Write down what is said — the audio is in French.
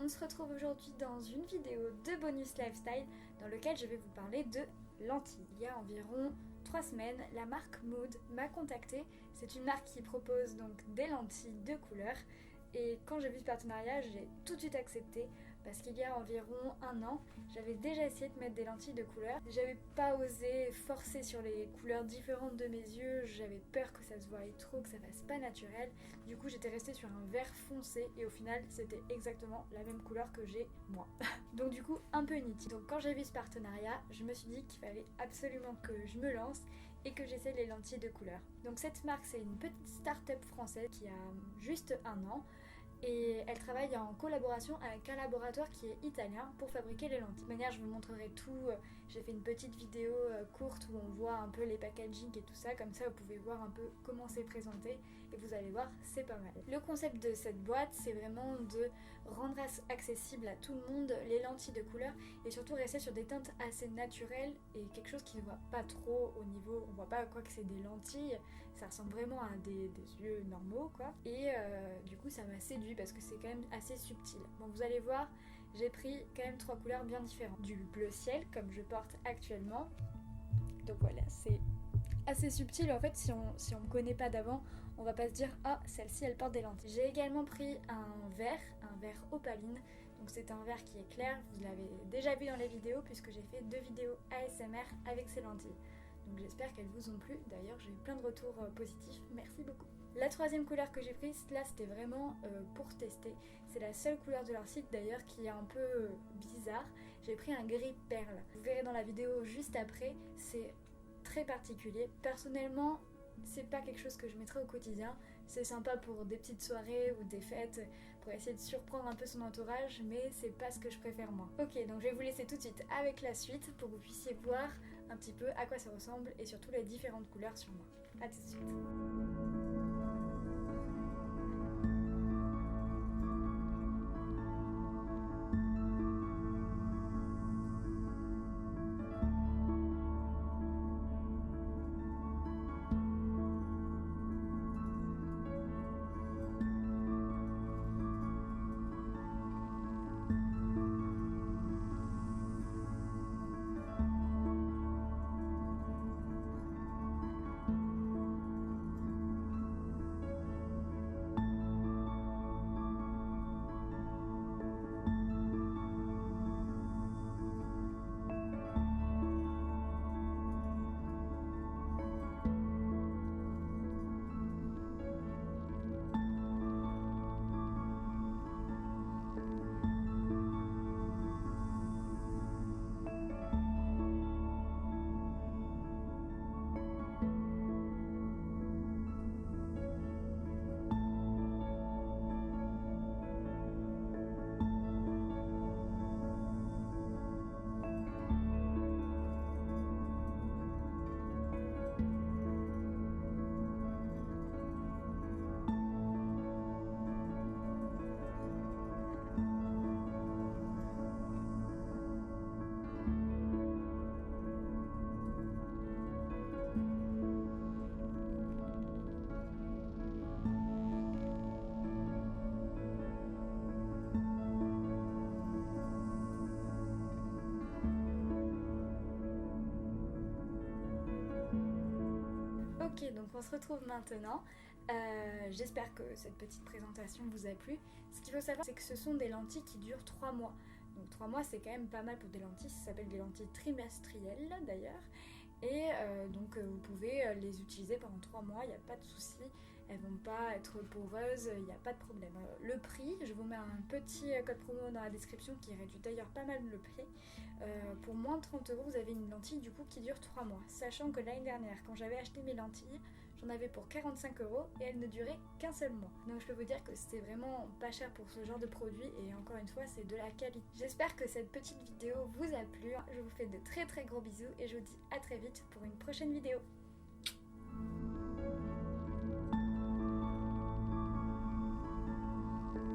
On se retrouve aujourd'hui dans une vidéo de bonus lifestyle dans lequel je vais vous parler de lentilles. Il y a environ 3 semaines, la marque Mood m'a contactée. C'est une marque qui propose donc des lentilles de couleur. Et quand j'ai vu ce partenariat, j'ai tout de suite accepté parce qu'il y a environ 1 an, j'avais déjà essayé de mettre des lentilles de couleur. J'avais pas osé forcer sur les couleurs différentes de mes yeux, j'avais peur que ça se voie trop, que ça fasse pas naturel. Du coup, j'étais restée sur un vert foncé et au final, c'était exactement la même couleur que j'ai moi. Donc du coup, un peu inutile. Donc quand j'ai vu ce partenariat, je me suis dit qu'il fallait absolument que je me lance et que j'essaie les lentilles de couleur. Donc cette marque, c'est une petite start-up française qui a juste 1 an. Et elle travaille en collaboration avec un laboratoire qui est italien pour fabriquer les lentilles. De toute manière, je vous montrerai tout. J'ai fait une petite vidéo courte où on voit un peu les packaging et tout ça. Comme ça, vous pouvez voir un peu comment c'est présenté. Et vous allez voir, c'est pas mal. Le concept de cette boîte, c'est vraiment de rendre accessible à tout le monde les lentilles de couleur. Et surtout rester sur des teintes assez naturelles et quelque chose qui ne voit pas trop au niveau... On voit pas quoi que c'est des lentilles. Ça ressemble vraiment à des yeux normaux, quoi. Et du coup, ça m'a séduit parce que c'est quand même assez subtil. Bon, vous allez voir, j'ai pris quand même 3 couleurs bien différentes. Du bleu ciel, comme je porte actuellement. Donc voilà, c'est assez subtil. En fait, si on me connaît pas d'avant, on va pas se dire « Ah, celle-ci, elle porte des lentilles ». J'ai également pris un vert opaline. Donc c'est un vert qui est clair. Vous l'avez déjà vu dans les vidéos puisque j'ai fait 2 vidéos ASMR avec ces lentilles. Donc j'espère qu'elles vous ont plu. D'ailleurs, j'ai eu plein de retours positifs. Merci beaucoup. La 3e couleur que j'ai prise, là c'était vraiment pour tester. C'est la seule couleur de leur site d'ailleurs qui est un peu bizarre. J'ai pris un gris perle. Vous verrez dans la vidéo juste après, c'est très particulier. Personnellement, c'est pas quelque chose que je mettrais au quotidien. C'est sympa pour des petites soirées ou des fêtes, pour essayer de surprendre un peu son entourage, mais c'est pas ce que je préfère moi. Ok, donc je vais vous laisser tout de suite avec la suite pour que vous puissiez voir un petit peu à quoi ça ressemble et surtout les différentes couleurs sur moi. A tout de suite. Ok, donc on se retrouve maintenant. J'espère que cette petite présentation vous a plu. Ce qu'il faut savoir, c'est que ce sont des lentilles qui durent 3 mois. Donc 3 mois, c'est quand même pas mal pour des lentilles. Ça s'appelle des lentilles trimestrielles d'ailleurs. Et donc vous pouvez les utiliser pendant 3 mois, il n'y a pas de souci. Elles vont pas être poreuses, il n'y a pas de problème. Le prix, je vous mets un petit code promo dans la description qui réduit d'ailleurs pas mal le prix. Pour moins de 30 €, vous avez une lentille du coup qui dure 3 mois. Sachant que l'année dernière, quand j'avais acheté mes lentilles, j'en avais pour 45 € et elles ne duraient qu'un seul mois. Donc je peux vous dire que c'était vraiment pas cher pour ce genre de produit et encore une fois, c'est de la qualité. J'espère que cette petite vidéo vous a plu. Je vous fais de très gros bisous et je vous dis à très vite pour une prochaine vidéo.